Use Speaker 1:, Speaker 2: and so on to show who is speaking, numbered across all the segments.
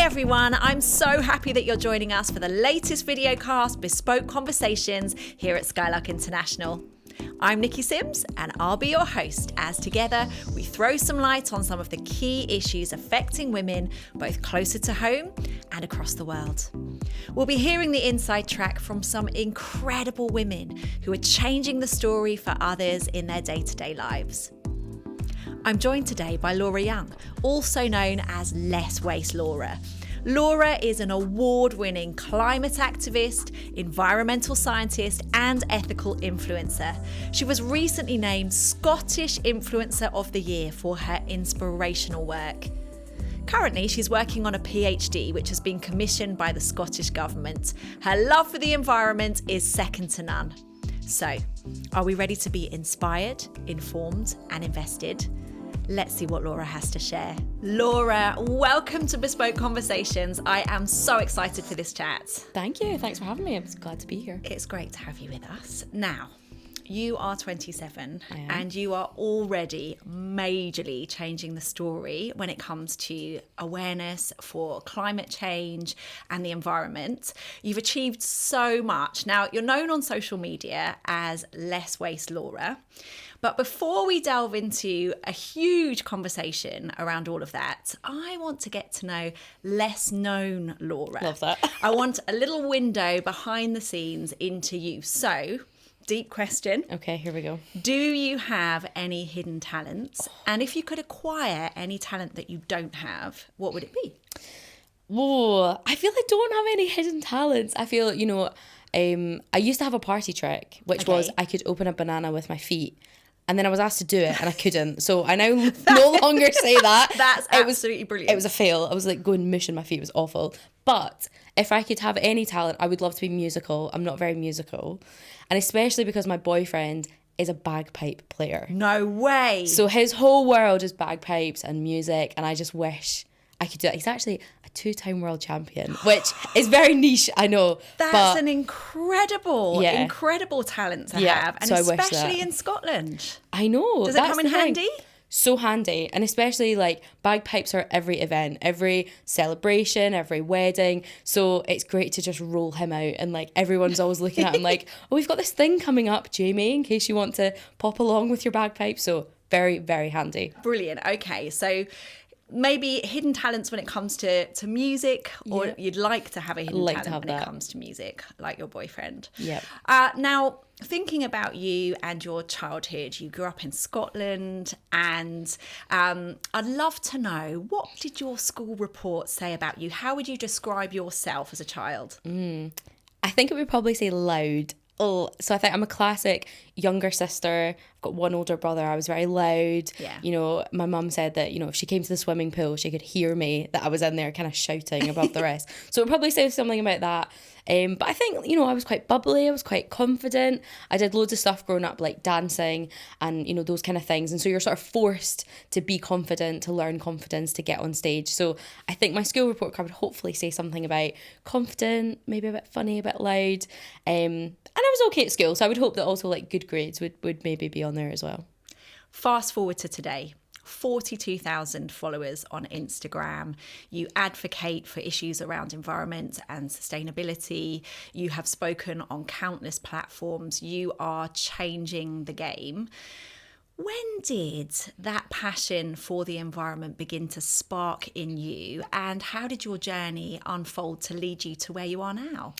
Speaker 1: everyone, I'm so happy that you're joining us for the latest videocast, Bespoke Conversations, here at Skylark International. I'm Nicki Sims and I'll be your host as together we throw some light on some of the key issues affecting women both closer to home and across the world. We'll be hearing the inside track from some incredible women who are changing the story for others in their day-to-day lives. I'm joined today by Laura Young, also known as Less Waste Laura. Laura is an award-winning climate activist, environmental scientist, and ethical influencer. She was recently named Scottish Influencer of the Year for her inspirational work. Currently, she's working on a PhD, which has been commissioned by the Scottish Government. Her love for the environment is second to none. So, are we ready to be inspired, informed, and invested? Let's see what Laura has to share. Laura, welcome to Bespoke Conversations. I am so excited for this chat.
Speaker 2: Thank you. Thanks for having me. I'm glad to be here.
Speaker 1: It's great to have you with us. Now, you are 27 and you are already majorly changing the story when it comes to awareness for climate change and the environment. You've achieved so much. Now, you're known on social media as Less Waste Laura. But before we delve into a huge conversation around all of that, I want to get to know less known Laura.
Speaker 2: Love that.
Speaker 1: I want a little window behind the scenes into you. So, deep question.
Speaker 2: Okay, here we go.
Speaker 1: Do you have any hidden talents? And if you could acquire any talent that you don't have, what would it be?
Speaker 2: Whoa, I feel I don't have any hidden talents. I feel, I used to have a party trick, which was I could open a banana with my feet. And then I was asked to do it and I couldn't. So I now no longer say that.
Speaker 1: That's absolutely brilliant.
Speaker 2: It was a fail. I was like going mush in my feet. It was awful. But if I could have any talent, I would love to be musical. I'm not very musical. And especially because my boyfriend is a bagpipe player.
Speaker 1: No way.
Speaker 2: So his whole world is bagpipes and music. And I just wish I could do it. He's actually a 2-time world champion, which is very niche, I know.
Speaker 1: That's an incredible talent to have. And
Speaker 2: so
Speaker 1: especially in Scotland.
Speaker 2: I know.
Speaker 1: Does it come in handy?
Speaker 2: So handy. And especially like bagpipes are at every event, every celebration, every wedding. So it's great to just roll him out and like everyone's always looking at him like, oh, we've got this thing coming up, Jamie, in case you want to pop along with your bagpipe. So very, very handy.
Speaker 1: Brilliant. Okay. So maybe hidden talents when it comes to music, or you'd like to have a hidden talent when it comes to music, like your boyfriend.
Speaker 2: Yeah.
Speaker 1: Now, thinking about you and your childhood, you grew up in Scotland, and I'd love to know, what did your school report say about you? How would you describe yourself as a child?
Speaker 2: I think it would probably say loud. Oh, so I think I'm a classic younger sister. I've got one older brother. I was very loud.
Speaker 1: Yeah.
Speaker 2: My mum said that, if she came to the swimming pool, she could hear me, that I was in there kind of shouting above the rest. So it would probably say something about that. But I think, I was quite bubbly. I was quite confident. I did loads of stuff growing up, like dancing and, those kind of things. And so you're sort of forced to be confident, to learn confidence, to get on stage. So I think my school report card would hopefully say something about confident, maybe a bit funny, a bit loud. And I was okay at school. So I would hope that also like good grades would maybe be on there as well.
Speaker 1: Fast forward to today. 42,000 followers on Instagram. You advocate for issues around environment and sustainability. You have spoken on countless platforms. You are changing the game. When did that passion for the environment begin to spark in you? And how did your journey unfold to lead you to where you are now?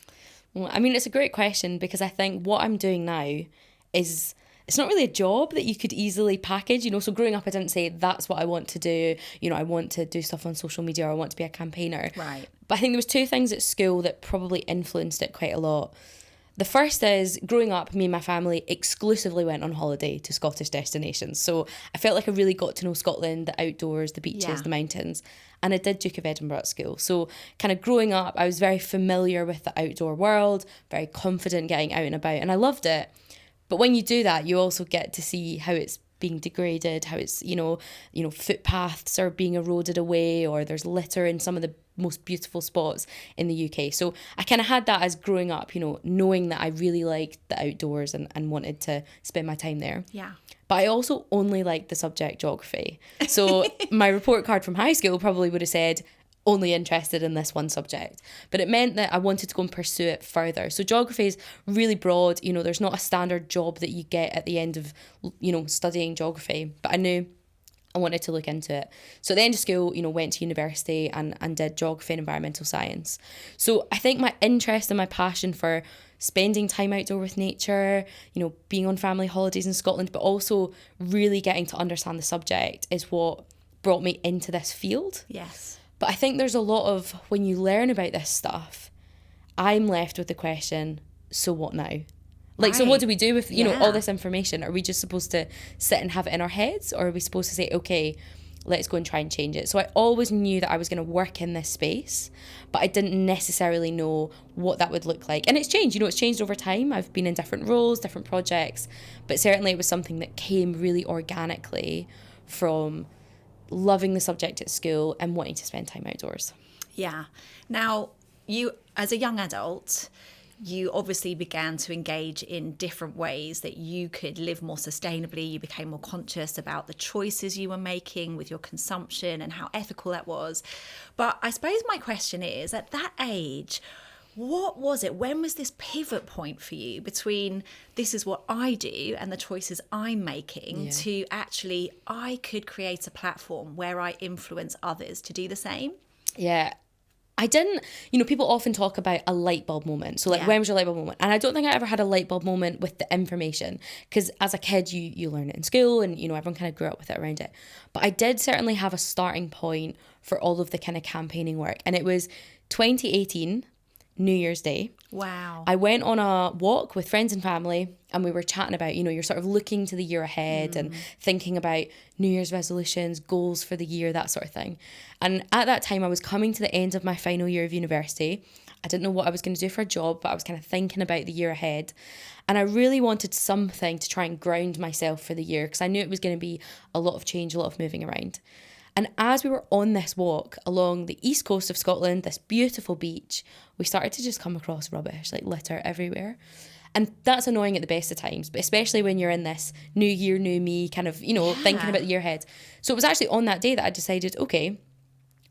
Speaker 2: Well, I mean, it's a great question because I think what I'm doing now is, it's not really a job that you could easily package, so growing up I didn't say that's what I want to do, I want to do stuff on social media or I want to be a campaigner.
Speaker 1: Right.
Speaker 2: But I think there was 2 things at school that probably influenced it quite a lot. The first is, growing up, me and my family exclusively went on holiday to Scottish destinations. So I felt like I really got to know Scotland, the outdoors, the beaches, the mountains. And I did Duke of Edinburgh at school. So kind of growing up, I was very familiar with the outdoor world, very confident getting out and about, and I loved it. But when you do that, you also get to see how it's being degraded, how it's, footpaths are being eroded away, or there's litter in some of the most beautiful spots in the UK. So I kind of had that as growing up, knowing that I really liked the outdoors and wanted to spend my time there.
Speaker 1: Yeah.
Speaker 2: But I also only liked the subject geography. So my report card from high school probably would have said only interested in this one subject. But it meant that I wanted to go and pursue it further. So geography is really broad. You know, there's not a standard job that you get at the end of, you know, studying geography. But I knew I wanted to look into it. So at the end of school, you know, went to university and did geography and environmental science. So I think my interest and my passion for spending time outdoor with nature, you know, being on family holidays in Scotland, but also really getting to understand the subject is what brought me into this field.
Speaker 1: Yes.
Speaker 2: But I think there's a lot of, when you learn about this stuff, I'm left with the question, so what now? Like, so what do we do with, you know, all this information? Are we just supposed to sit and have it in our heads? Or are we supposed to say, okay, let's go and try and change it? So I always knew that I was going to work in this space, but I didn't necessarily know what that would look like. And it's changed, you know, it's changed over time. I've been in different roles, different projects, but certainly it was something that came really organically from loving the subject at school and wanting to spend time outdoors.
Speaker 1: Yeah. Now, you, as a young adult, you obviously began to engage in different ways that you could live more sustainably. You became more conscious about the choices you were making with your consumption and how ethical that was. But I suppose my question is, at that age, what was it? When was this pivot point for you between this is what I do and the choices I'm making to actually I could create a platform where I influence others to do the same?
Speaker 2: Yeah. I didn't, you know, people often talk about a light bulb moment. So like, when was your light bulb moment? And I don't think I ever had a light bulb moment with the information, because as a kid, you learn it in school and, you know, everyone kind of grew up with it around it. But I did certainly have a starting point for all of the kind of campaigning work. And it was 2018, New Year's Day.
Speaker 1: Wow.
Speaker 2: I went on a walk with friends and family and we were chatting about, you know, you're sort of looking to the year ahead and thinking about New Year's resolutions, goals for the year, that sort of thing. And at that time, I was coming to the end of my final year of university. I didn't know what I was going to do for a job, but I was kind of thinking about the year ahead. And I really wanted something to try and ground myself for the year, because I knew it was going to be a lot of change, a lot of moving around. And as we were on this walk along the east coast of Scotland, this beautiful beach, we started to just come across rubbish, like litter everywhere. And that's annoying at the best of times, but especially when you're in this new year, new me kind of, you know, thinking about the year ahead. So it was actually on that day that I decided, okay,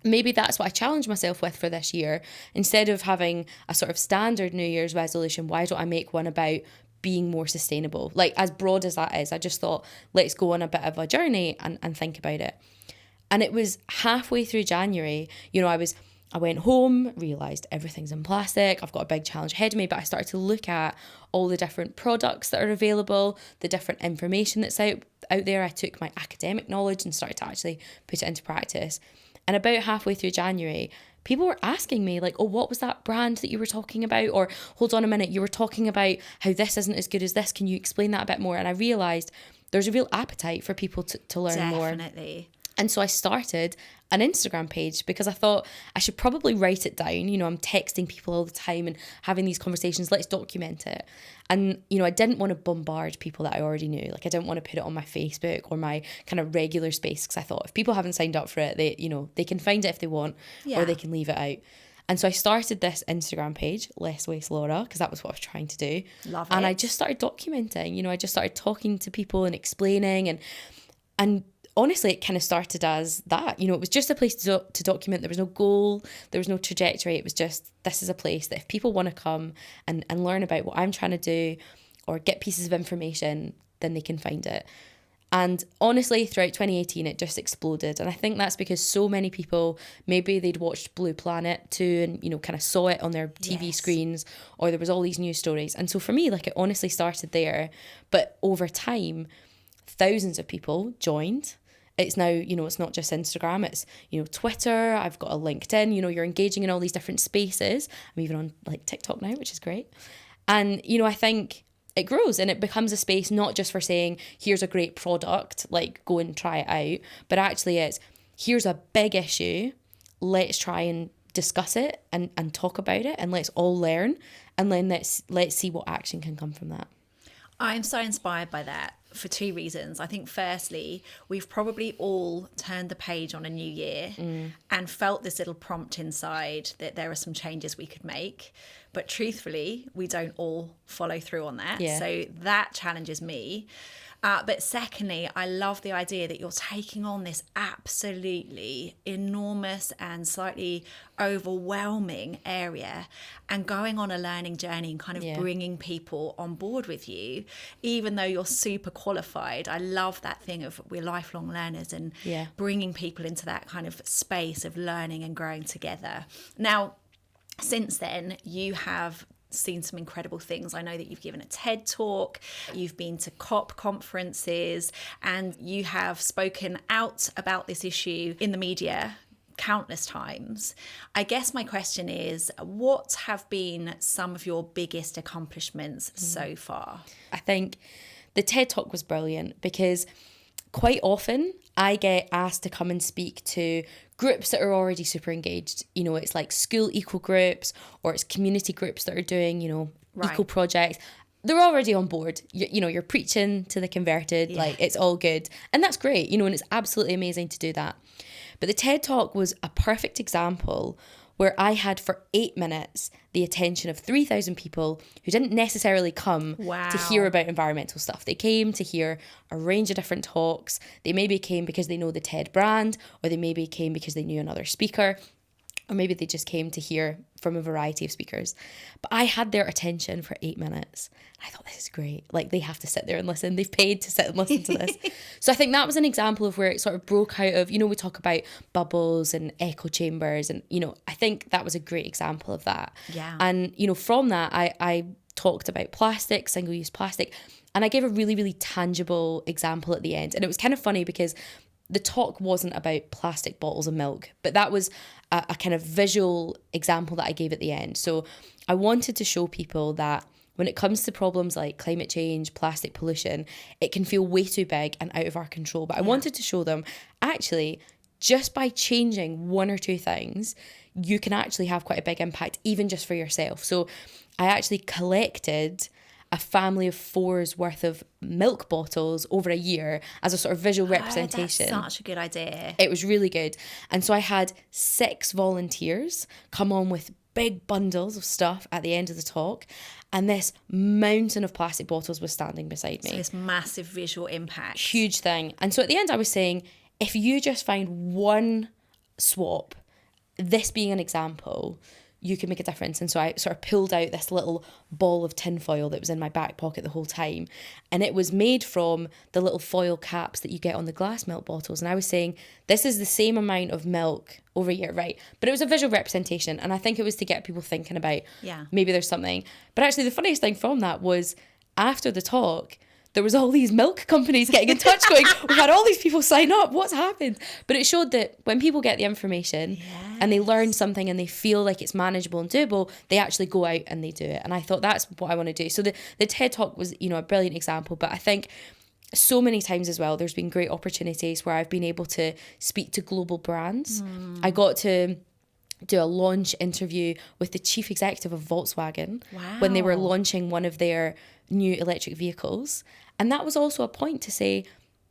Speaker 2: maybe that's what I challenge myself with for this year. Instead of having a sort of standard New Year's resolution, why don't I make one about being more sustainable? Like, as broad as that is, I just thought, let's go on a bit of a journey and think about it. And it was halfway through January, you know, I went home, realised everything's in plastic, I've got a big challenge ahead of me, but I started to look at all the different products that are available, the different information that's out there. I took my academic knowledge and started to actually put it into practice. And about halfway through January, people were asking me like, oh, what was that brand that you were talking about? Or hold on a minute, you were talking about how this isn't as good as this. Can you explain that a bit more? And I realised there's a real appetite for people to learn more.
Speaker 1: Definitely.
Speaker 2: And so I started an Instagram page because I thought I should probably write it down. You know, I'm texting people all the time and having these conversations. Let's document it. And, you know, I didn't want to bombard people that I already knew. Like, I didn't want to put it on my Facebook or my kind of regular space, because I thought if people haven't signed up for it, they, you know, they can find it if they want, or they can leave it out. And so I started this Instagram page, Less Waste Laura, because that was what I was trying to do.
Speaker 1: Love it.
Speaker 2: And I just started documenting. You know, I just started talking to people and explaining and honestly, it kind of started as that. You know, it was just a place to document. There was no goal, there was no trajectory. It was just, this is a place that if people want to come and learn about what I'm trying to do or get pieces of information, then they can find it. And honestly, throughout 2018, it just exploded. And I think that's because so many people, maybe they'd watched Blue Planet too and, you know, kind of saw it on their TV screens, or there was all these news stories. And so for me, like, it honestly started there. But over time, thousands of people joined. It's now, you know, it's not just Instagram, it's, you know, Twitter, I've got a LinkedIn, you know, you're engaging in all these different spaces. I'm even on like TikTok now, which is great. And, you know, I think it grows and it becomes a space not just for saying, here's a great product, like go and try it out, but actually it's, here's a big issue, let's try and discuss it and talk about it, and let's all learn, and then let's see what action can come from that.
Speaker 1: I'm so inspired by that for two reasons. I think firstly, we've probably all turned the page on a new year and felt this little prompt inside that there are some changes we could make. But truthfully, we don't all follow through on that. Yeah. So that challenges me. But secondly, I love the idea that you're taking on this absolutely enormous and slightly overwhelming area and going on a learning journey and kind of bringing people on board with you, even though you're super qualified. I love that thing of we're lifelong learners and bringing people into that kind of space of learning and growing together. Now, since then, you have seen some incredible things. I know that you've given a TED talk, you've been to COP conferences, and you have spoken out about this issue in the media countless times. I guess my question is, what have been some of your biggest accomplishments so far?
Speaker 2: I think the TED talk was brilliant because quite often I get asked to come and speak to groups that are already super engaged. You know, it's like school eco groups or it's community groups that are doing, you know, eco projects. They're already on board. You're preaching to the converted, like it's all good. And that's great, you know, and it's absolutely amazing to do that. But the TED Talk was a perfect example where I had for 8 minutes the attention of 3,000 people who didn't necessarily come to hear about environmental stuff. They came to hear a range of different talks. They maybe came because they know the TED brand, or they maybe came because they knew another speaker, or maybe they just came to hear from a variety of speakers. But I had their attention for 8 minutes. I thought, this is great. Like, they have to sit there and listen. They've paid to sit and listen to this. So I think that was an example of where it sort of broke out of, you know, we talk about bubbles and echo chambers. And, you know, I think that was a great example of that.
Speaker 1: Yeah.
Speaker 2: And, you know, from that, I talked about plastic, single-use plastic. And I gave a really, really tangible example at the end. And it was kind of funny because the talk wasn't about plastic bottles of milk, but that was a kind of visual example that I gave at the end. So I wanted to show people that when it comes to problems like climate change, plastic pollution, it can feel way too big and out of our control. But I wanted to show them, actually, just by changing one or two things, you can actually have quite a big impact, even just for yourself. So I actually collected a family of 4's worth of milk bottles over a year as a sort of visual representation.
Speaker 1: That's such a good idea.
Speaker 2: It was really good. And so I had 6 volunteers come on with big bundles of stuff at the end of the talk, and this mountain of plastic bottles was standing beside me.
Speaker 1: So this massive visual impact.
Speaker 2: Huge thing. And so at the end I was saying, if you just find one swap, this being an example, you can make a difference. And so I sort of pulled out this little ball of tinfoil that was in my back pocket the whole time. And it was made from the little foil caps that you get on the glass milk bottles. And I was saying, this is the same amount of milk over here, right? But it was a visual representation. And I think it was to get people thinking about, maybe there's something. But actually the funniest thing from that was after the talk, there was all these milk companies getting in touch going, we've had all these people sign up, what's happened? But it showed that when people get the information and they learn something and they feel like it's manageable and doable, they actually go out and they do it. And I thought that's what I want to do. So the TED Talk was, you know, a brilliant example. But I think so many times as well, there's been great opportunities where I've been able to speak to global brands. I got to do a launch interview with the chief executive of Volkswagen when they were launching one of their new electric vehicles. And that was also a point to say,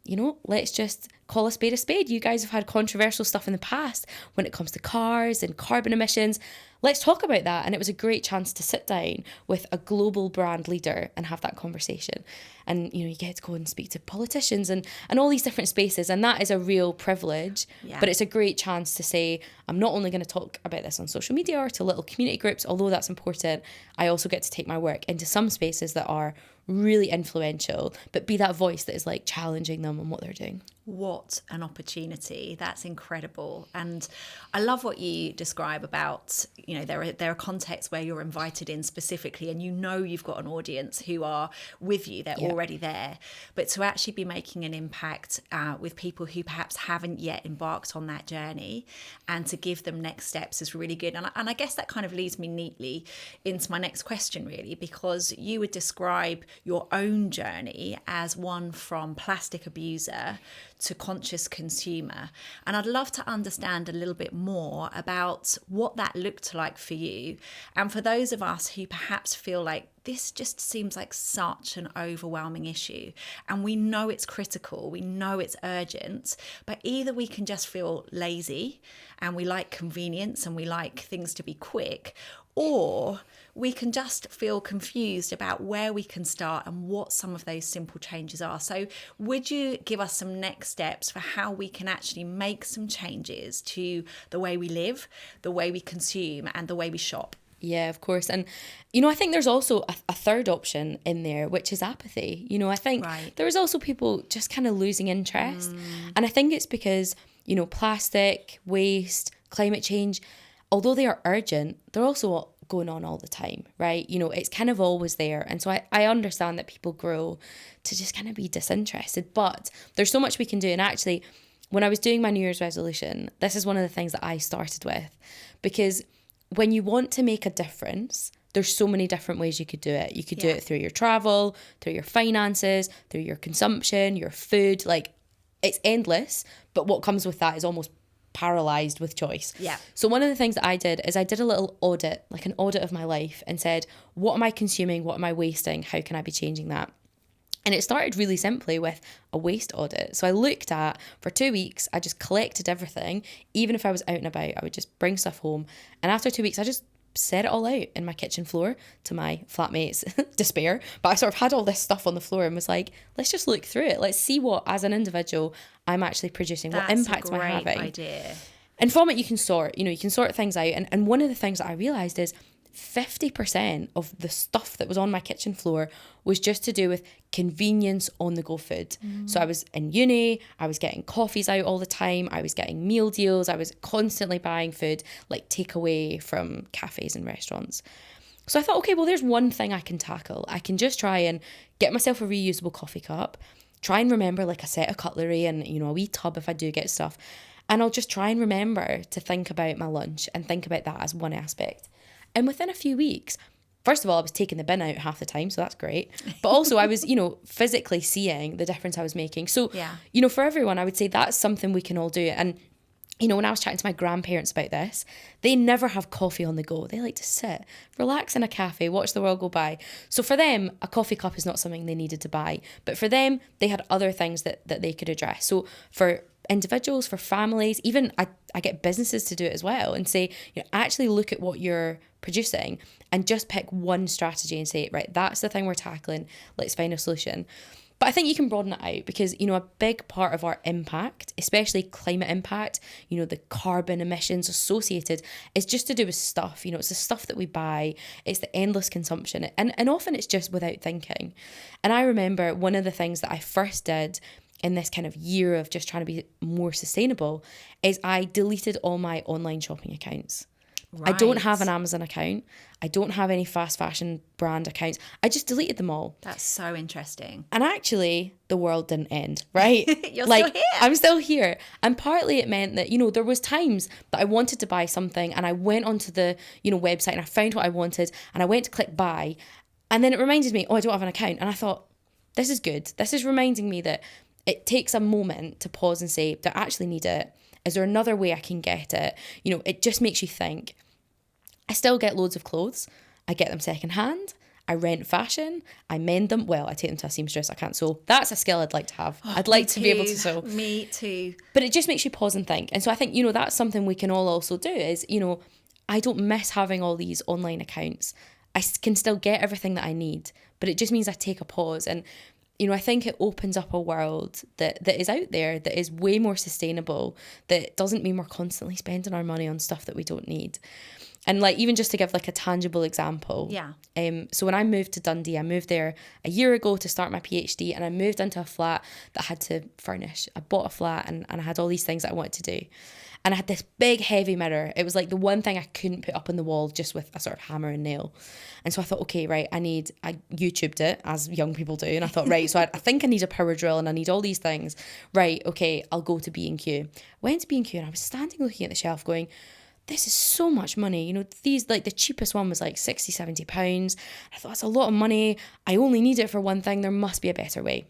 Speaker 2: you know, let's just call a spade a spade. You guys have had controversial stuff in the past when it comes to cars and carbon emissions. Let's talk about that. And it was a great chance to sit down with a global brand leader and have that conversation. And, you know, you get to go and speak to politicians and all these different spaces. And that is a real privilege. But it's a great chance to say, I'm not only going to talk about this on social media or to little community groups, although that's important, I also get to take my work into some spaces that are really influential, but be that voice that is like challenging them on what they're doing.
Speaker 1: What an opportunity. That's incredible. And I love what you describe about, you know, there are contexts where you're invited in specifically and you know you've got an audience who are with you, they're already there. But to actually be making an impact with people who perhaps haven't yet embarked on that journey and to give them next steps is really good. And I guess that kind of leads me neatly into my next question, really, because you would describe your own journey as one from plastic abuser to conscious consumer. And I'd love to understand a little bit more about what that looked like for you. And for those of us who perhaps feel like this just seems like such an overwhelming issue, and we know it's critical, we know it's urgent, but either we can just feel lazy and we like convenience and we like things to be quick, or we can just feel confused about where we can start and what some of those simple changes are. So would you give us some next steps for how we can actually make some changes to the way we live, the way we consume, and the way we shop?
Speaker 2: Yeah, of course. And, you know, I think there's also a third option in there, which is apathy. You know, I think there's also people just kind of losing interest. And I think it's because, you know, plastic, waste, climate change, although they are urgent, they're also going on all the time, right? You know, it's kind of always there. And so I understand that people grow to just kind of be disinterested, but there's so much we can do. And actually, when I was doing my New Year's resolution, this is one of the things that I started with, because when you want to make a difference, there's so many different ways you could do it. You could do it through your travel, through your finances, through your consumption, your food. Like, it's endless, but what comes with that is almost paralyzed with choice.
Speaker 1: Yeah.
Speaker 2: So one of the things that I did is I did a little audit, like an audit of my life, and said, what am I consuming? What am I wasting? How can I be changing that? And it started really simply with a waste audit. So I looked at, for 2 weeks, I just collected everything. Even if I was out and about, I would just bring stuff home. And after 2 weeks, I just set it all out in my kitchen floor, to my flatmates' despair. But I sort of had all this stuff on the floor and was like, let's just look through it. Let's see what, as an individual, I'm actually producing. What impact am I having?
Speaker 1: That's a great idea.
Speaker 2: And from it, you can sort things out. And one of the things that I realised is 50% of the stuff that was on my kitchen floor was just to do with convenience on the go food. So I was in uni, I was getting coffees out all the time, I was getting meal deals, I was constantly buying food like takeaway from cafes and restaurants. So I thought, okay, well, there's one thing I can tackle. I can just try and get myself a reusable coffee cup, try and remember like a set of cutlery and, you know, a wee tub if I do get stuff. And I'll just try and remember to think about my lunch and think about that as one aspect. And within a few weeks, first of all, I was taking the bin out half the time, so that's great. But also I was, you know, physically seeing the difference I was making. So, you know, for everyone, I would say that's something we can all do. And, you know, when I was chatting to my grandparents about this, they never have coffee on the go. They like to sit, relax in a cafe, watch the world go by. So for them, a coffee cup is not something they needed to buy. But for them, they had other things that they could address. So for individuals, for families, even I get businesses to do it as well, and say, you know, actually look at what you're producing and just pick one strategy and say, right, that's the thing we're tackling, let's find a solution. But I think you can broaden it out because, you know, a big part of our impact, especially climate impact, you know, the carbon emissions associated, is just to do with stuff. You know, it's the stuff that we buy, it's the endless consumption, and often it's just without thinking. And I remember one of the things that I first did in this kind of year of just trying to be more sustainable is I deleted all my online shopping accounts. Right. I don't have an Amazon account. I don't have any fast fashion brand accounts. I just deleted them all.
Speaker 1: That's so interesting.
Speaker 2: And actually, the world didn't end, right?
Speaker 1: You're still here.
Speaker 2: I'm still here. And partly it meant that, you know, there was times that I wanted to buy something and I went onto the, you know, website and I found what I wanted and I went to click buy. And then it reminded me, oh, I don't have an account. And I thought, this is good. This is reminding me that it takes a moment to pause and say, do I actually need it? Is there another way I can get it? You know, it just makes you think. I still get loads of clothes. I get them secondhand. I rent fashion. I mend them. Well, I take them to a seamstress. I can't sew. That's a skill I'd like to have. I'd like to be able to sew.
Speaker 1: Me too.
Speaker 2: But it just makes you pause and think. And so I think, you know, that's something we can all also do is, you know, I don't miss having all these online accounts. I can still get everything that I need, but it just means I take a pause. And, you know, I think it opens up a world that is out there, that is way more sustainable, that doesn't mean we're constantly spending our money on stuff that we don't need. And like, even just to give like a tangible example.
Speaker 1: Yeah.
Speaker 2: So when I moved to Dundee, I moved there a year ago to start my PhD, and I moved into a flat that I had to furnish. I bought a flat and I had all these things that I wanted to do. And I had this big heavy mirror. It was like the one thing I couldn't put up on the wall just with a sort of hammer and nail. And so I thought, okay, right, I YouTubed it, as young people do. And I thought, right, so I think I need a power drill and I need all these things. Right, okay, I'll go to B&Q. Went to B&Q and I was standing looking at the shelf going, this is so much money. You know, these, like the cheapest one was like £60-70. I thought, that's a lot of money. I only need it for one thing. There must be a better way.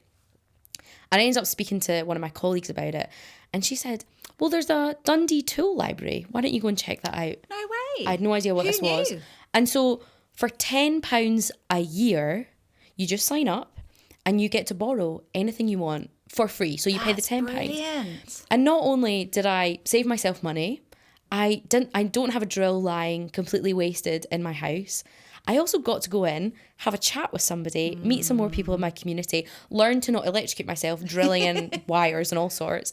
Speaker 2: And I ended up speaking to one of my colleagues about it. And she said, well, there's a Dundee tool library. Why don't you go and check that out?
Speaker 1: No way.
Speaker 2: I had no idea what this was. And so for £10 a year, you just sign up and you get to borrow anything you want for free. So you pay the £10.
Speaker 1: Brilliant.
Speaker 2: And not only did I save myself money, I don't have a drill lying completely wasted in my house. I also got to go in, have a chat with somebody, meet some more people in my community, learn to not electrocute myself, drilling in wires and all sorts.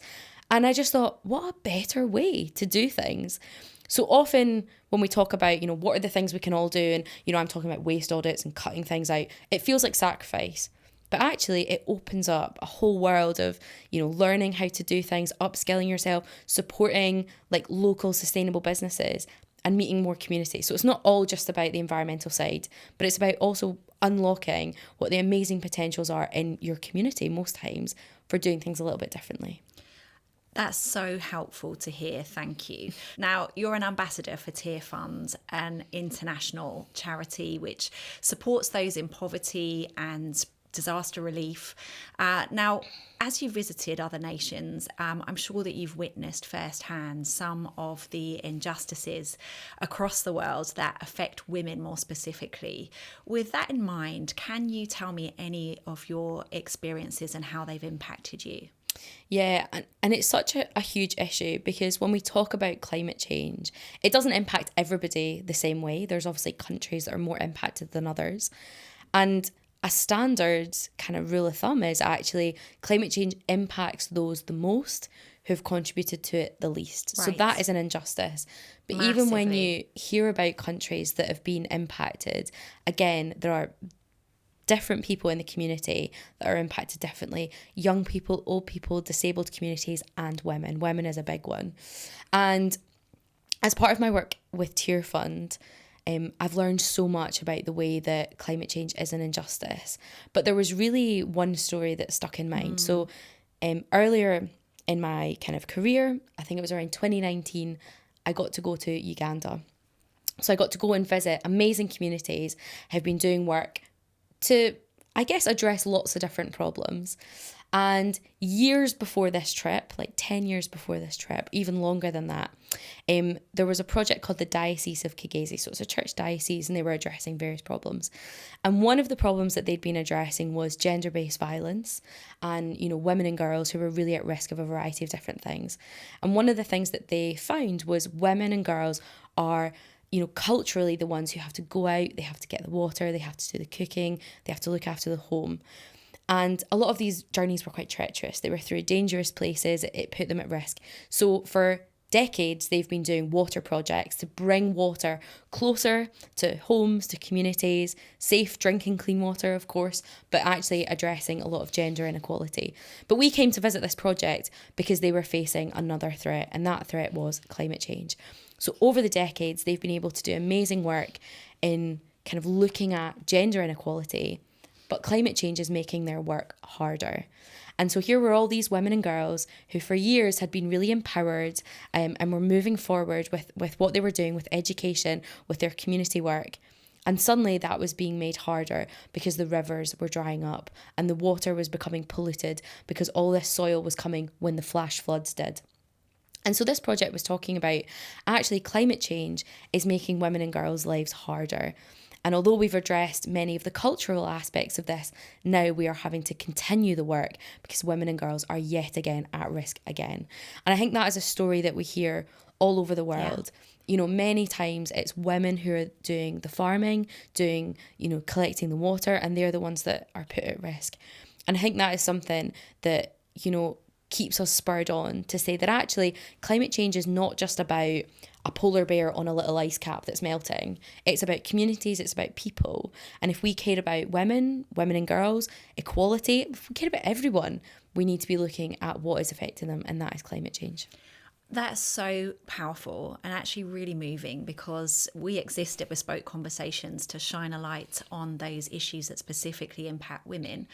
Speaker 2: And I just thought, what a better way to do things. So often when we talk about, what are the things we can all do, and, I'm talking about waste audits and cutting things out, it feels like sacrifice. But actually it opens up a whole world of, learning how to do things, upskilling yourself, supporting like local sustainable businesses and meeting more communities. So it's not all just about the environmental side, but it's about also unlocking what the amazing potentials are in your community most times for doing things a little bit differently.
Speaker 1: That's so helpful to hear. Thank you. Now, you're an ambassador for Tearfund, an international charity which supports those in poverty and disaster relief. Now, as you've visited other nations, I'm sure that you've witnessed firsthand some of the injustices across the world that affect women more specifically. With that in mind, can you tell me any of your experiences and how they've impacted you?
Speaker 2: Yeah, and it's such a huge issue because when we talk about climate change, it doesn't impact everybody the same way. There's obviously countries that are more impacted than others. And a standard kind of rule of thumb is actually climate change impacts those the most who've contributed to it the least. Right. So that is an injustice. But massively. Even when you hear about countries that have been impacted, again, there are different people in the community that are impacted differently. Young people, old people, disabled communities, and women. Women is a big one. And as part of my work with Tearfund, I've learned so much about the way that climate change is an injustice. But there was really one story that stuck in mind. So earlier in my kind of career, I think it was around 2019, I got to go to Uganda. So I got to go and visit amazing communities, have been doing work to, I guess, address lots of different problems. And years before this trip, like 10 years before this trip, even longer than that, there was a project called the Diocese of Kigezi. So it's a church diocese and they were addressing various problems. And one of the problems that they'd been addressing was gender-based violence and, women and girls who were really at risk of a variety of different things. And one of the things that they found was women and girls are culturally the ones who have to go out, they have to get the water, they have to do the cooking, they have to look after the home. And a lot of these journeys were quite treacherous. They were through dangerous places. It put them at risk. So for decades, they've been doing water projects to bring water closer to homes, to communities, safe drinking clean water, of course, but actually addressing a lot of gender inequality. But we came to visit this project because they were facing another threat, and that threat was climate change. So over the decades, they've been able to do amazing work in kind of looking at gender inequality, but climate change is making their work harder. And so here were all these women and girls who for years had been really empowered and were moving forward with what they were doing with education, with their community work. And suddenly that was being made harder because the rivers were drying up and the water was becoming polluted because all this soil was coming when the flash floods did. And so this project was talking about actually climate change is making women and girls' lives harder. And although we've addressed many of the cultural aspects of this, now we are having to continue the work because women and girls are yet again at risk again. And I think that is a story that we hear all over the world. Yeah. Many times it's women who are doing the farming, collecting the water, and they're the ones that are put at risk. And I think that is something that, keeps us spurred on to say that actually climate change is not just about a polar bear on a little ice cap that's melting. It's about communities, it's about people. And if we care about women and girls, equality, if we care about everyone, we need to be looking at what is affecting them, and that is climate change.
Speaker 1: That's so powerful and actually really moving because we exist at Bespoke Conversations to shine a light on those issues that specifically impact women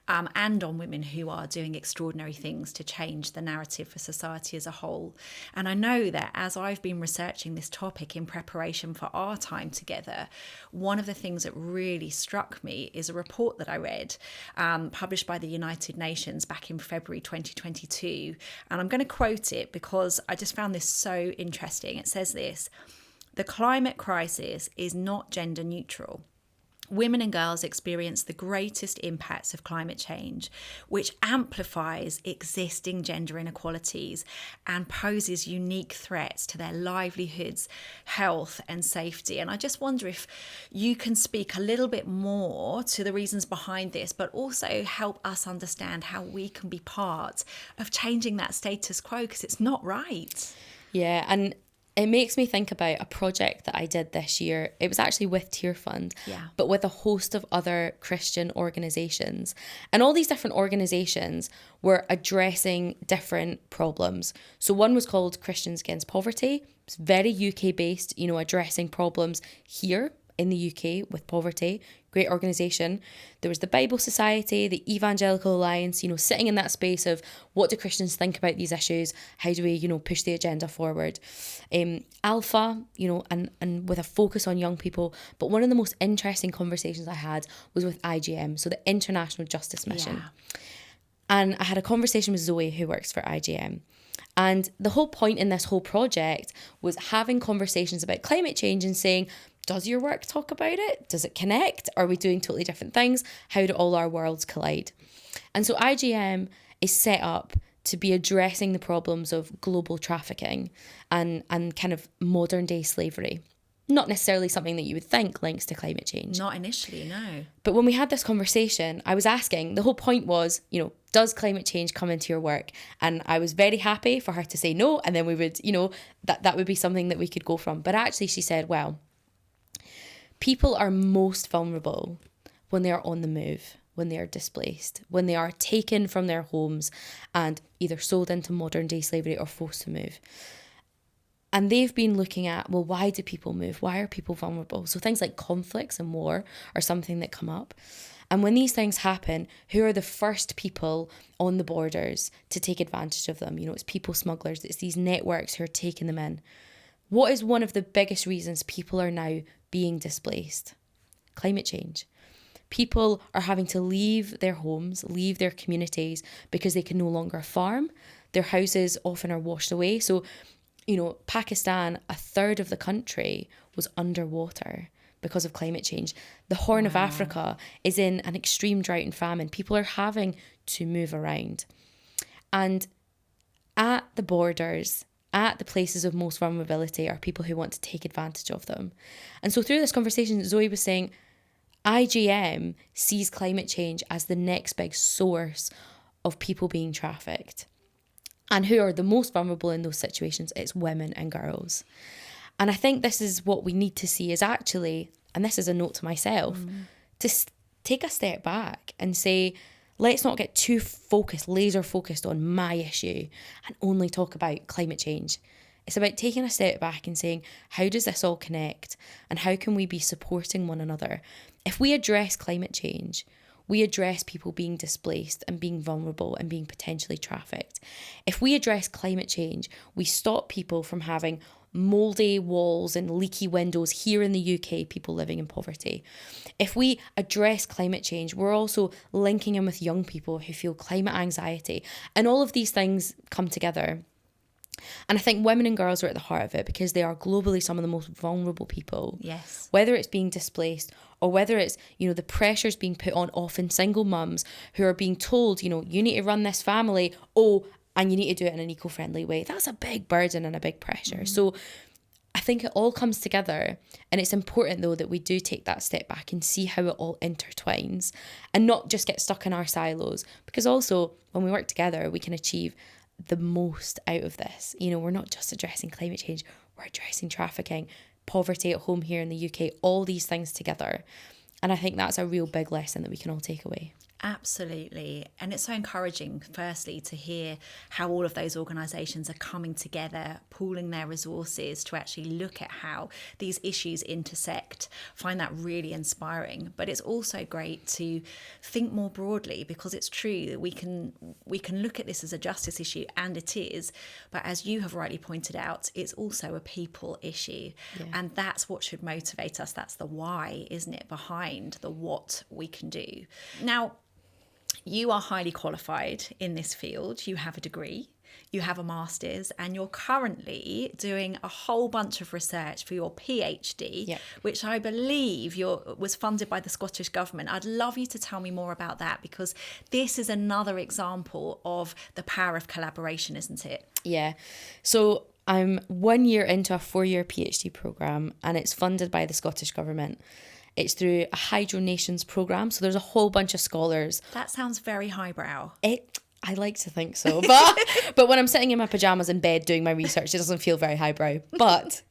Speaker 1: and on women who are doing extraordinary things to change the narrative for society as a whole. And I know that as I've been researching this topic in preparation for our time together, one of the things that really struck me is a report that I read published by the United Nations back in February 2022. And I'm going to quote it because I just found this so interesting. It says this: "The climate crisis is not gender neutral. women and girls experience the greatest impacts of climate change, which amplifies existing gender inequalities and poses unique threats to their livelihoods, health and safety. And I just wonder if you can speak a little bit more to the reasons behind this, but also help us understand how we can be part of changing that status quo, because it's not right.
Speaker 2: Yeah, and it makes me think about a project that I did this year. It was actually with Tearfund, but with a host of other Christian organisations. And all these different organisations were addressing different problems. So one was called Christians Against Poverty. It's very UK based, addressing problems here in the UK with poverty. Great organisation. There was the Bible Society, the Evangelical Alliance, sitting in that space of what do Christians think about these issues? How do we, push the agenda forward? Alpha, and with a focus on young people. But one of the most interesting conversations I had was with IGM, so the International Justice Mission. Yeah. And I had a conversation with Zoe, who works for IGM. And the whole point in this whole project was having conversations about climate change and saying, does your work talk about it? Does it connect? Are we doing totally different things? How do all our worlds collide? And so IGM is set up to be addressing the problems of global trafficking and kind of modern day slavery. Not necessarily something that you would think links to climate change.
Speaker 1: Not initially, no. But
Speaker 2: when we had this conversation, I was asking, the whole point was, does climate change come into your work? And I was very happy for her to say no. And then we would, that would be something that we could go from. But actually she said, well, people are most vulnerable when they are on the move, when they are displaced, when they are taken from their homes and either sold into modern day slavery or forced to move. And they've been looking at, well, why do people move? Why are people vulnerable? So things like conflicts and war are something that come up. And when these things happen, who are the first people on the borders to take advantage of them? It's people smugglers, it's these networks who are taking them in. What is one of the biggest reasons people are now being displaced? Climate change. People are having to leave their homes, leave their communities because they can no longer farm. Their houses often are washed away. So, Pakistan, a third of the country was underwater because of climate change. The Horn of Africa is in an extreme drought and famine. People are having to move around. And at the borders, at the places of most vulnerability are people who want to take advantage of them. And so through this conversation, Zoe was saying, IGM sees climate change as the next big source of people being trafficked. And who are the most vulnerable in those situations? It's women and girls. And I think this is what we need to see is actually, and this is a note to myself, to take a step back and say, let's not get too laser focused on my issue and only talk about climate change. It's about taking a step back and saying, how does this all connect? And how can we be supporting one another? If we address climate change, we address people being displaced and being vulnerable and being potentially trafficked. If we address climate change, we stop people from having mouldy walls and leaky windows here in the UK, people living in poverty. If we address climate change, we're also linking in with young people who feel climate anxiety. And all of these things come together. And I think women and girls are at the heart of it because they are globally some of the most vulnerable people.
Speaker 1: Yes.
Speaker 2: Whether it's being displaced or whether it's, the pressures being put on often single mums who are being told, you need to run this family, and you need to do it in an eco-friendly way. That's a big burden and a big pressure. So I think it all comes together, and it's important though that we do take that step back and see how it all intertwines and not just get stuck in our silos, because also when we work together we can achieve the most out of this. We're not just addressing climate change, we're addressing trafficking, poverty at home here in the UK, all these things together. And I think that's a real big lesson that we can all take away.
Speaker 1: Absolutely. And it's so encouraging, firstly, to hear how all of those organisations are coming together, pooling their resources to actually look at how these issues intersect. Find that really inspiring. But it's also great to think more broadly, because it's true that we can look at this as a justice issue, and it is. But as you have rightly pointed out, it's also a people issue. Yeah. And that's what should motivate us. That's the why, isn't it, behind the what we can do. Now, you are highly qualified in this field. You have a degree. You have a master's, and you're currently doing a whole bunch of research for your PhD,
Speaker 2: Yep.
Speaker 1: which I believe was funded by the Scottish Government. I'd love you to tell me more about that, because this is another example of the power of collaboration, isn't it?
Speaker 2: Yeah. So I'm 1 year into a 4-year PhD programme, and it's funded by the Scottish Government. It's through a Hydro Nations programme, so there's a whole bunch of scholars.
Speaker 1: That sounds very highbrow.
Speaker 2: I like to think so, but when I'm sitting in my pajamas in bed doing my research, it doesn't feel very highbrow. But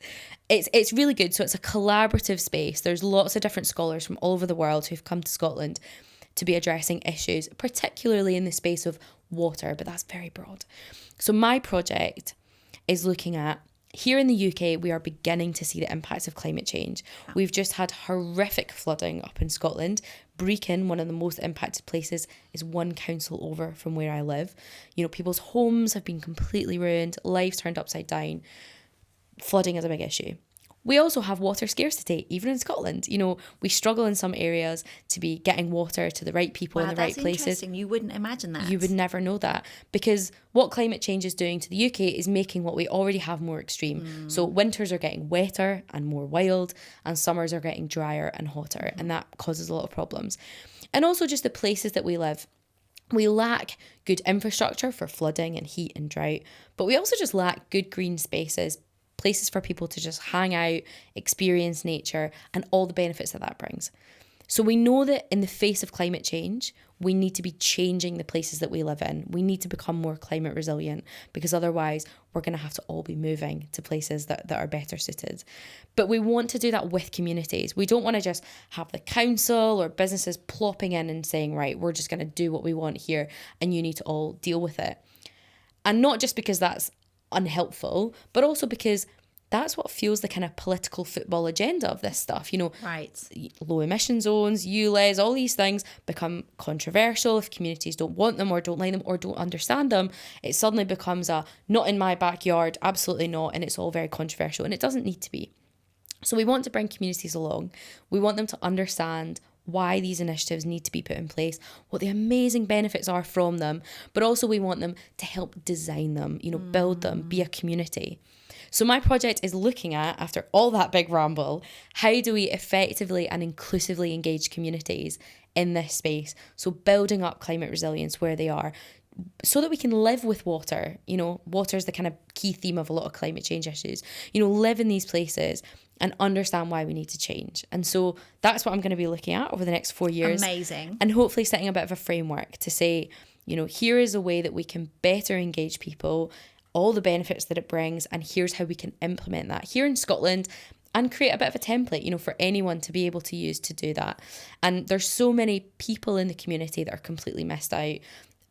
Speaker 2: it's really good. So it's a collaborative space. There's lots of different scholars from all over the world who've come to Scotland to be addressing issues, particularly in the space of water, but that's very broad. So my project is looking at, here in the UK, we are beginning to see the impacts of climate change. We've just had horrific flooding up in Scotland. Brecon, one of the most impacted places, is one council over from where I live. You know, people's homes have been completely ruined, lives turned upside down. Flooding is a big issue. We also have water scarcity, even in Scotland. You know, we struggle in some areas to be getting water to the right people in the right places.
Speaker 1: Interesting. You wouldn't imagine that.
Speaker 2: You would never know that, because what climate change is doing to the UK is making what we already have more extreme. So winters are getting wetter and more wild, and summers are getting drier and hotter, and that causes a lot of problems. And also just the places that we live. We lack good infrastructure for flooding and heat and drought, but we also just lack good green spaces, places for people to just hang out, experience nature, and all the benefits that brings. So we know that in the face of climate change, we need to be changing the places that we live in. We need to become more climate resilient, because otherwise we're going to have to all be moving to places that are better suited. But we want to do that with communities. We don't want to just have the council or businesses plopping in and saying, right, we're just going to do what we want here and you need to all deal with it. And not just because that's unhelpful, but also because that's what fuels the kind of political football agenda of this stuff. You know,
Speaker 1: right.
Speaker 2: Low emission zones, ULEZ, all these things become controversial if communities don't want them or don't like them or don't understand them. It suddenly becomes a not in my backyard, absolutely not, and it's all very controversial, and it doesn't need to be. So we want to bring communities along. We want them to understand why these initiatives need to be put in place, what the amazing benefits are from them, but also we want them to help design them, you know, build them, be a community. So my project is looking at, after all that big ramble, how do we effectively and inclusively engage communities in this space? So building up climate resilience where they are, so that we can live with water. You know, water is the kind of key theme of a lot of climate change issues. You know, live in these places and understand why we need to change. And so that's what I'm going to be looking at over the next 4 years.
Speaker 1: Amazing.
Speaker 2: And hopefully setting a bit of a framework to say, you know, here is a way that we can better engage people, all the benefits that it brings, and here's how we can implement that here in Scotland and create a bit of a template, you know, for anyone to be able to use to do that. And there's so many people in the community that are completely missed out,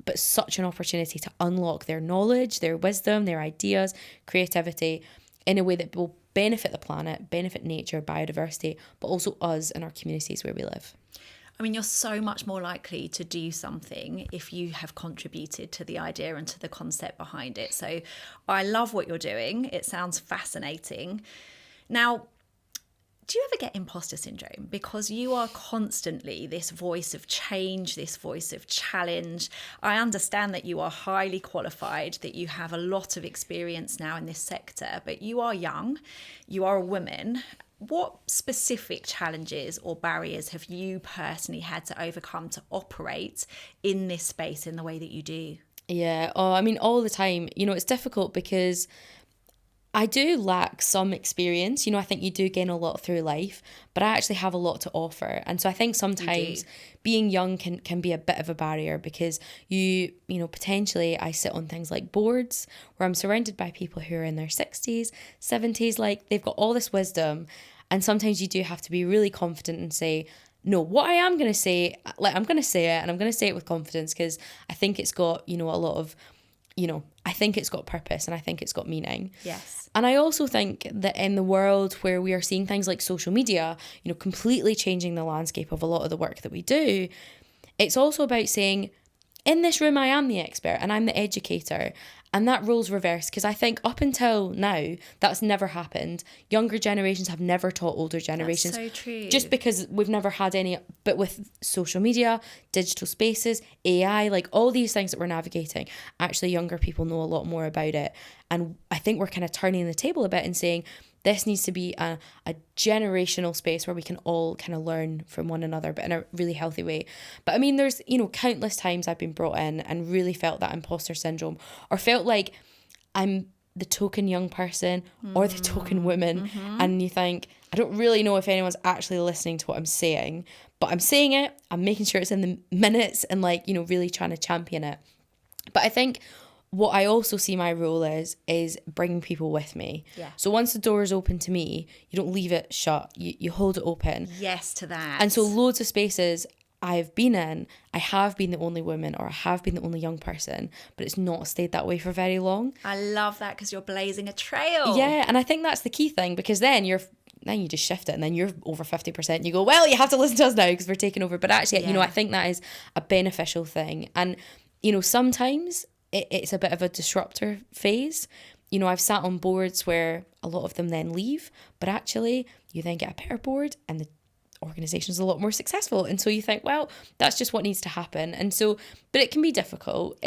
Speaker 2: but such an opportunity to unlock their knowledge, their wisdom, their ideas, creativity in a way that will benefit the planet, benefit nature, biodiversity, but also us and our communities where we live.
Speaker 1: I mean, you're so much more likely to do something if you have contributed to the idea and to the concept behind it. So I love what you're doing. It sounds fascinating. Now, do you ever get imposter syndrome? Because you are constantly this voice of change, this voice of challenge. I understand that you are highly qualified, that you have a lot of experience now in this sector, but you are young, you are a woman. What specific challenges or barriers have you personally had to overcome to operate in this space in the way that you do?
Speaker 2: Yeah, I mean, all the time. You know, it's difficult because I do lack some experience. You know, I think you do gain a lot through life, but I actually have a lot to offer. And so I think sometimes being young can be a bit of a barrier because you know, potentially I sit on things like boards where I'm surrounded by people who are in their 60s, 70s, like they've got all this wisdom. And sometimes you do have to be really confident and say, no, what I am going to say, like I'm going to say it and I'm going to say it with confidence because I think it's got, you know, a lot of, you know, I think it's got purpose and I think it's got meaning.
Speaker 1: Yes.
Speaker 2: And I also think that in the world where we are seeing things like social media, you know, completely changing the landscape of a lot of the work that we do, it's also about saying, in this room, I am the expert and I'm the educator. And that role's reversed, because I think up until now, that's never happened. Younger generations have never taught older generations.
Speaker 1: That's so true.
Speaker 2: Just because we've never had any, but with social media, digital spaces, AI, like all these things that we're navigating, actually younger people know a lot more about it. And I think we're kind of turning the table a bit and saying, this needs to be a generational space where we can all kind of learn from one another, but in a really healthy way. But I mean, there's, countless times I've been brought in and really felt that imposter syndrome, or felt like I'm the token young person or the token woman. And you think, I don't really know if anyone's actually listening to what I'm saying, but I'm saying it, I'm making sure it's in the minutes and really trying to champion it. But I think what I also see my role is bringing people with me.
Speaker 1: Yeah.
Speaker 2: So once the door is open to me, you don't leave it shut. You hold it open.
Speaker 1: Yes to that.
Speaker 2: And so loads of spaces I've been in, I have been the only woman or I have been the only young person, but it's not stayed that way for very long.
Speaker 1: I love that, because you're blazing a trail.
Speaker 2: Yeah, and I think that's the key thing, because then you just shift it and then you're over 50% and you go, well, you have to listen to us now because we're taking over. But actually, I think that is a beneficial thing. And, sometimes it's a bit of a disruptor phase. I've sat on boards where a lot of them then leave, but actually you then get a better board and the organization's a lot more successful. And so you think, well, that's just what needs to happen. And so, but it can be difficult.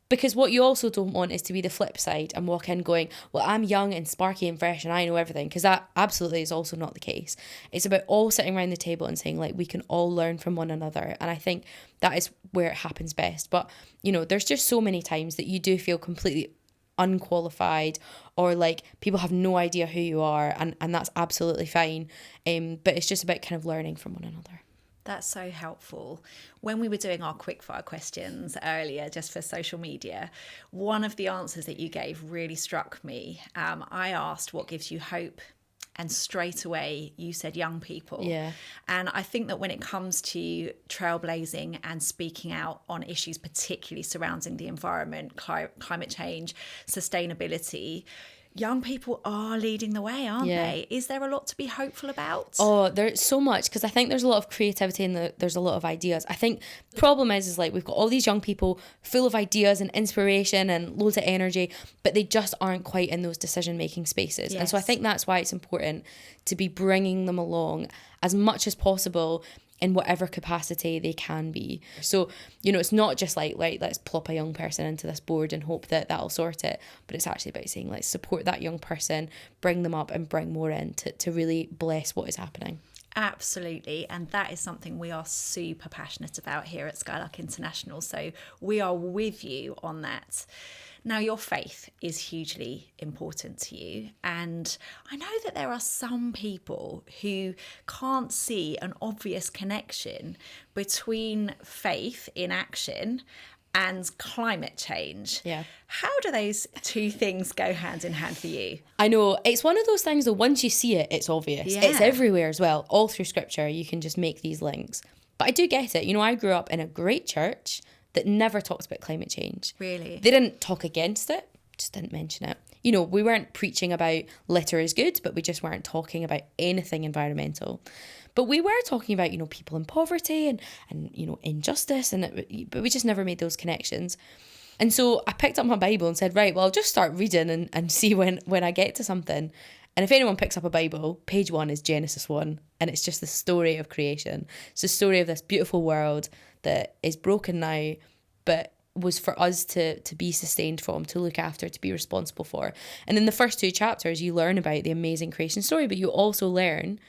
Speaker 2: Because what you also don't want is to be the flip side and walk in going, well, I'm young and sparky and fresh and I know everything, because that absolutely is also not the case. It's about all sitting around the table and saying, like, we can all learn from one another. And I think that is where it happens best. But, there's just so many times that you do feel completely unqualified, or like people have no idea who you are, and that's absolutely fine. But it's just about kind of learning from one another.
Speaker 1: That's so helpful. When we were doing our quickfire questions earlier, just for social media, one of the answers that you gave really struck me. I asked, what gives you hope? And straight away, you said young people.
Speaker 2: Yeah.
Speaker 1: And I think that when it comes to trailblazing and speaking out on issues, particularly surrounding the environment, climate change, sustainability, young people are leading the way, aren't they? Is there a lot to be hopeful about?
Speaker 2: Oh, there's so much, because I think there's a lot of creativity and there's a lot of ideas. I think the problem is like we've got all these young people full of ideas and inspiration and loads of energy, but they just aren't quite in those decision-making spaces.
Speaker 1: Yes.
Speaker 2: And so I think that's why it's important to be bringing them along as much as possible in whatever capacity they can be. So, it's not just like, let's plop a young person into this board and hope that that'll sort it, but it's actually about saying, let's support that young person, bring them up and bring more in to really bless what is happening.
Speaker 1: Absolutely. And that is something we are super passionate about here at Skylark International. So we are with you on that. Now, your faith is hugely important to you. And I know that there are some people who can't see an obvious connection between faith in action and climate change.
Speaker 2: Yeah.
Speaker 1: How do those two things go hand in hand for you?
Speaker 2: I know. It's one of those things that once you see it, it's obvious.
Speaker 1: Yeah.
Speaker 2: It's everywhere as well. All through scripture, you can just make these links. But I do get it. I grew up in a great church that never talked about climate change.
Speaker 1: Really?
Speaker 2: They didn't talk against it, just didn't mention it. We weren't preaching about litter is good, but we just weren't talking about anything environmental. But we were talking about, people in poverty and injustice, but we just never made those connections. And so I picked up my Bible and said, right, well, I'll just start reading and see when I get to something. And if anyone picks up a Bible, page 1 is Genesis 1, and it's just the story of creation. It's the story of this beautiful world that is broken now, but was for us to be sustained from, to look after, to be responsible for. And in the first 2 chapters, you learn about the amazing creation story, but you also learn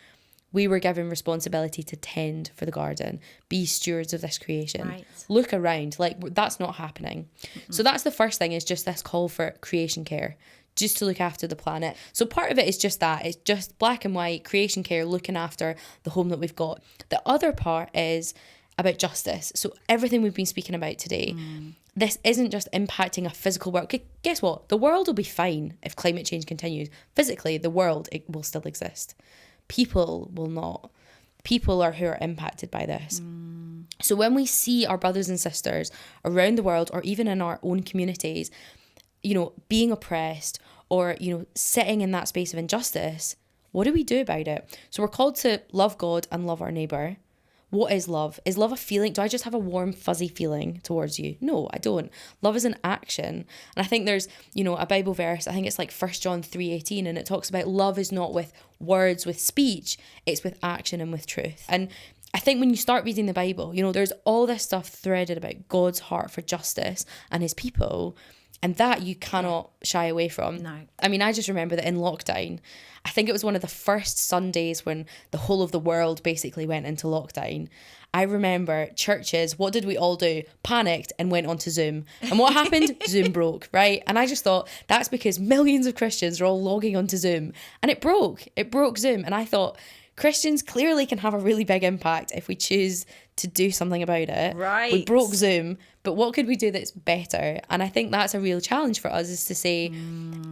Speaker 2: we were given responsibility to tend for the garden, be stewards of this creation.
Speaker 1: Right.
Speaker 2: Look around, that's not happening. Mm-hmm. So that's the first thing, is just this call for creation care, just to look after the planet. So part of it is just that. It's just black and white, creation care, looking after the home that we've got. The other part is about justice. So everything we've been speaking about today, this isn't just impacting a physical world. Guess what? The world will be fine if climate change continues. Physically, the world, it will still exist. People will not. People are who are impacted by this. So when we see our brothers and sisters around the world, or even in our own communities, being oppressed, or, sitting in that space of injustice, what do we do about it? So we're called to love God and love our neighbour. what is love? Is love a feeling? Do I just have a warm, fuzzy feeling towards you? No, I don't. Love is an action. And I think there's, a Bible verse, I think it's like 1 John 3:18, and it talks about love is not with words, with speech, it's with action and with truth. And I think when you start reading the Bible, there's all this stuff threaded about God's heart for justice and his people, and that you cannot shy away from.
Speaker 1: No.
Speaker 2: I mean, I just remember that in lockdown, I think it was one of the first Sundays when the whole of the world basically went into lockdown. I remember churches, what did we all do? Panicked and went onto Zoom. And what happened? Zoom broke, right? And I just thought that's because millions of Christians are all logging onto Zoom. And it broke. It broke Zoom. And I thought, Christians clearly can have a really big impact if we choose to do something about it.
Speaker 1: Right.
Speaker 2: We broke Zoom, but what could we do that's better? And I think that's a real challenge for us, is to say,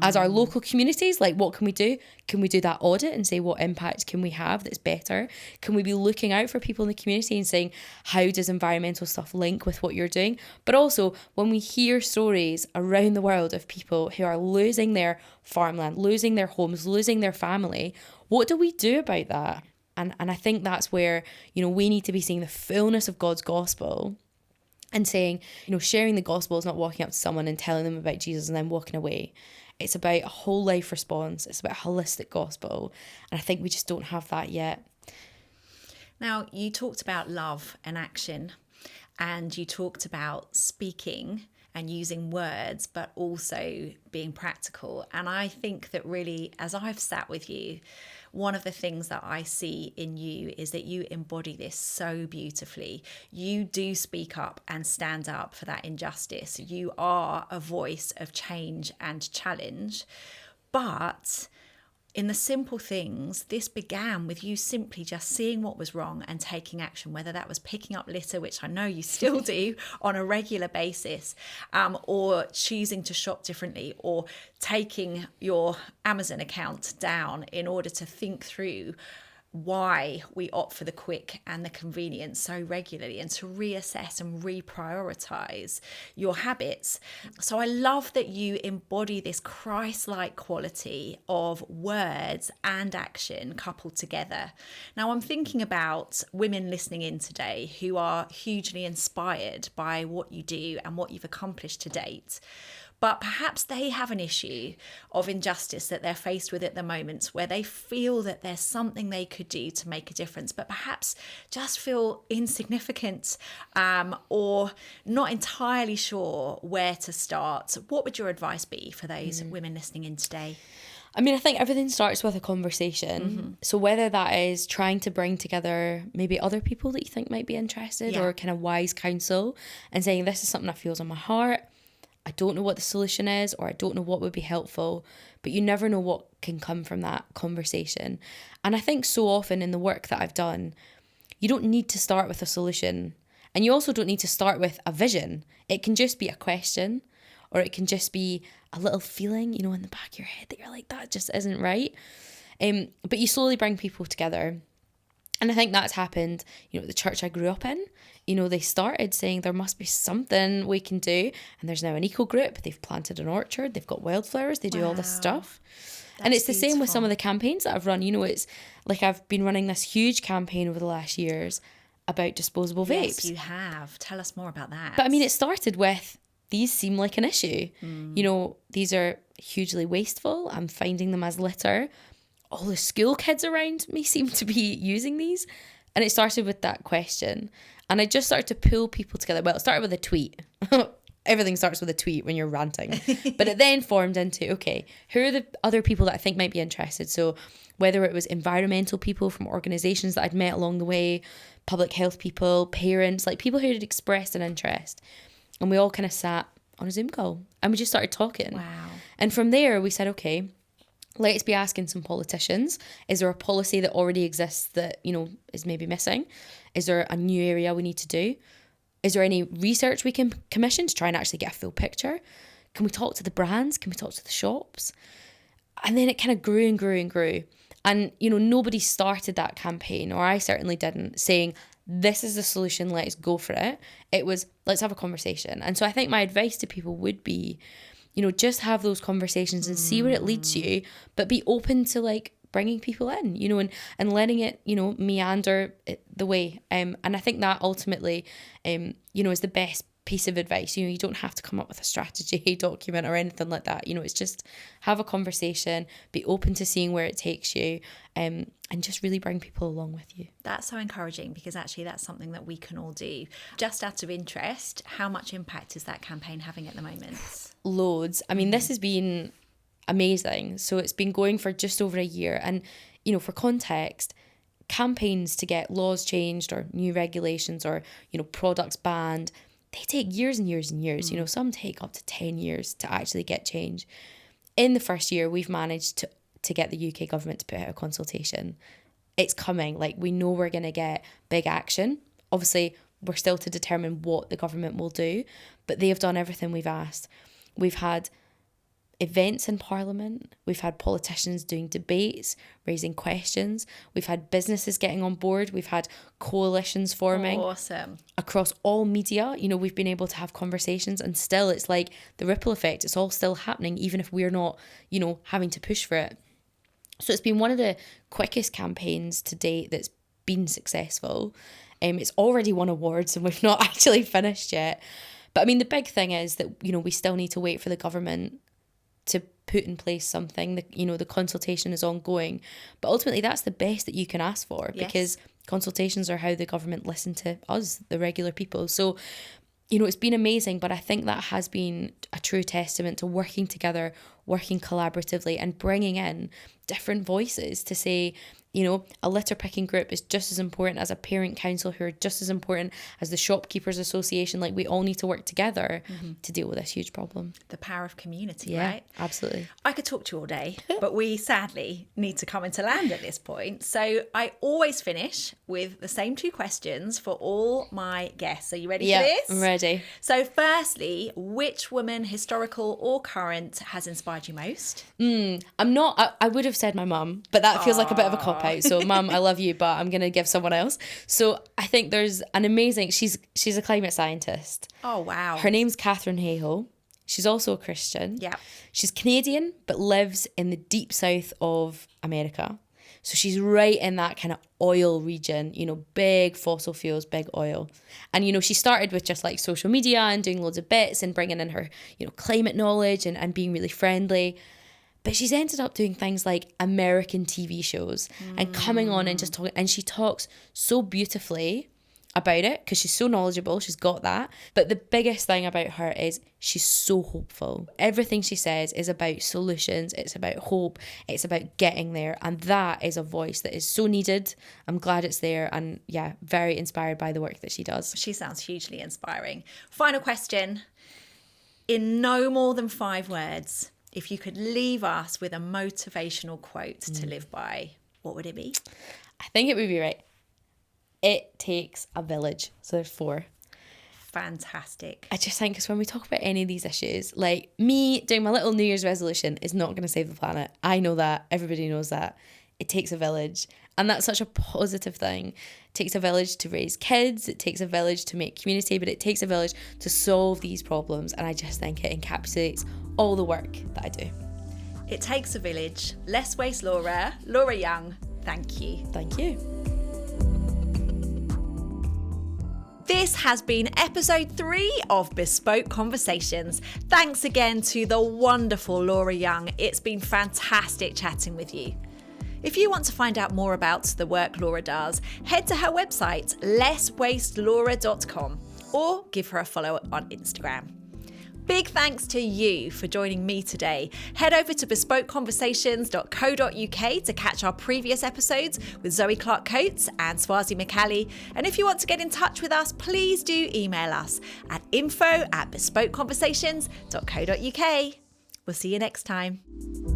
Speaker 2: as our local communities, like, what can we do? Can we do that audit and say, what impact can we have that's better? Can we be looking out for people in the community and saying, how does environmental stuff link with what you're doing? But also, when we hear stories around the world of people who are losing their farmland, losing their homes, losing their family, what do we do about that? And I think that's where, we need to be seeing the fullness of God's gospel and saying, sharing the gospel is not walking up to someone and telling them about Jesus and then walking away. It's about a whole life response. It's about a holistic gospel. And I think we just don't have that yet.
Speaker 1: Now, you talked about love and action, and you talked about speaking and using words, but also being practical. And I think that really, as I've sat with you, one of the things that I see in you is that you embody this so beautifully. You do speak up and stand up for that injustice. You are a voice of change and challenge. But in the simple things, this began with you simply just seeing what was wrong and taking action, whether that was picking up litter, which I know you still do on a regular basis, or choosing to shop differently, or taking your Amazon account down in order to think through why we opt for the quick and the convenience so regularly, and to reassess and reprioritize your habits. So I love that you embody this Christ-like quality of words and action coupled together. Now I'm thinking about women listening in today who are hugely inspired by what you do and what you've accomplished to date. But perhaps they have an issue of injustice that they're faced with at the moment, where they feel that there's something they could do to make a difference, but perhaps just feel insignificant, or not entirely sure where to start. What would your advice be for those women listening in today?
Speaker 2: I mean, I think everything starts with a conversation.
Speaker 1: Mm-hmm.
Speaker 2: So whether that is trying to bring together maybe other people that you think might be interested, or kind of wise counsel, and saying, this is something that feels on my heart. I don't know what the solution is, or I don't know what would be helpful, but you never know what can come from that conversation. And I think so often in the work that I've done, you don't need to start with a solution, and you also don't need to start with a vision. It can just be a question, or it can just be a little feeling, in the back of your head that you're like, that just isn't right. But you slowly bring people together. And I think that's happened, the church I grew up in. They started saying there must be something we can do. And there's now an eco group. They've planted an orchard. They've got wildflowers. They do all this stuff. And it's the same with some of the campaigns that I've run. It's like I've been running this huge campaign over the last years about disposable vapes.
Speaker 1: Yes, you have. Tell us more about that.
Speaker 2: But I mean, it started with, these seem like an issue. These are hugely wasteful. I'm finding them as litter. All the school kids around me seem to be using these. And it started with that question. And I just started to pull people together. Well, it started with a tweet. Everything starts with a tweet when you're ranting. But it then formed into, okay, who are the other people that I think might be interested? So whether it was environmental people from organisations that I'd met along the way, public health people, parents, like people who had expressed an interest. And we all kind of sat on a Zoom call and we just started talking.
Speaker 1: Wow.
Speaker 2: And from there we said, okay, let's be asking some politicians, is there a policy that already exists that, is maybe missing? Is there a new area we need to do? Is there any research we can commission to try and actually get a full picture? Can we talk to the brands? Can we talk to the shops? And then it kind of grew and grew and grew. And, nobody started that campaign, or I certainly didn't, saying, this is the solution, let's go for it. It was, let's have a conversation. And so I think my advice to people would be, just have those conversations and see where it leads you, but be open to bringing people in, you know, and letting it, you know, meander the way. And I think that ultimately, you know, is the best piece of advice. You know, you don't have to come up with a strategy document or anything like that. You know, it's just have a conversation, be open to seeing where it takes you, and just really bring people along with you.
Speaker 1: That's so encouraging, because actually that's something that we can all do. Just out of interest, how much impact is that campaign having at the moment?
Speaker 2: Loads. I mean, this has been amazing. So it's been going for just over a year. And, you know, for context, campaigns to get laws changed or new regulations or, you know, products banned, they take years and years and years. You know, some take up to 10 years to actually get change. In the first year, we've managed to get the UK government to put out a consultation. It's coming. Like, we know we're going to get big action. Obviously, we're still to determine what the government will do, but they have done everything we've asked. We've had events in Parliament. We've had politicians doing debates, raising questions. We've had businesses getting on board. We've had coalitions forming.
Speaker 1: Awesome.
Speaker 2: Across all media. You know, we've been able to have conversations, and still it's like the ripple effect. It's all still happening, even if we're not, you know, having to push for it. So it's been one of the quickest campaigns to date that's been successful. It's already won awards and we've not actually finished yet. But I mean, the big thing is that, you know, we still need to wait for the government to put in place something. You know, the consultation is ongoing, but ultimately that's the best that you can ask for, because consultations are how the government listen to us, the regular people. So, you know, it's been amazing, but I think that has been a true testament to working together, working collaboratively, and bringing in different voices to say, you know, a litter picking group is just as important as a parent council, who are just as important as the shopkeepers association. Like, we all need to work together to deal with this huge problem.
Speaker 1: The power of community, right?
Speaker 2: Absolutely.
Speaker 1: I could talk to you all day, but we sadly need to come into land at this point. So I always finish with the same two questions for all my guests. Are you ready for this?
Speaker 2: I'm ready.
Speaker 1: So firstly, which woman, historical or current, has inspired you most?
Speaker 2: I would have said my mum, but that feels like a bit of a cop-out. So mum, I love you, but I'm going to give someone else. So I think there's an amazing, she's a climate scientist.
Speaker 1: Oh, wow.
Speaker 2: Her name's Catherine Hayhoe. She's also a Christian.
Speaker 1: Yeah.
Speaker 2: She's Canadian, but lives in the deep south of America. So she's right in that kind of oil region, you know, big fossil fuels, big oil. And, you know, she started with just like social media and doing loads of bits and bringing in her, you know, climate knowledge and being really friendly. But she's ended up doing things like American TV shows and coming on and just talking. And she talks so beautifully about it because she's so knowledgeable. She's got that. But the biggest thing about her is she's so hopeful. Everything she says is about solutions. It's about hope. It's about getting there. And that is a voice that is so needed. I'm glad it's there. And yeah, very inspired by the work that she does.
Speaker 1: She sounds hugely inspiring. Final question. In no more than 5 words, if you could leave us with a motivational quote to live by, what would it be?
Speaker 2: I think it would be right. It takes a village. So there's 4.
Speaker 1: Fantastic.
Speaker 2: I just think because when we talk about any of these issues, like me doing my little New Year's resolution is not going to save the planet. I know that. Everybody knows that. It takes a village. And that's such a positive thing. It takes a village to raise kids. It takes a village to make community, but it takes a village to solve these problems. And I just think it encapsulates all the work that I do.
Speaker 1: It takes a village. Less waste, Laura. Laura Young, thank you.
Speaker 2: Thank you.
Speaker 1: This has been episode 3 of Bespoke Conversations. Thanks again to the wonderful Laura Young. It's been fantastic chatting with you. If you want to find out more about the work Laura does, head to her website, lesswastelaura.com, or give her a follow on Instagram. Big thanks to you for joining me today. Head over to bespokeconversations.co.uk to catch our previous episodes with Zoe Clark-Coates and Swazi McCallie. And if you want to get in touch with us, please do email us at info@bespokeconversations.co.uk. We'll see you next time.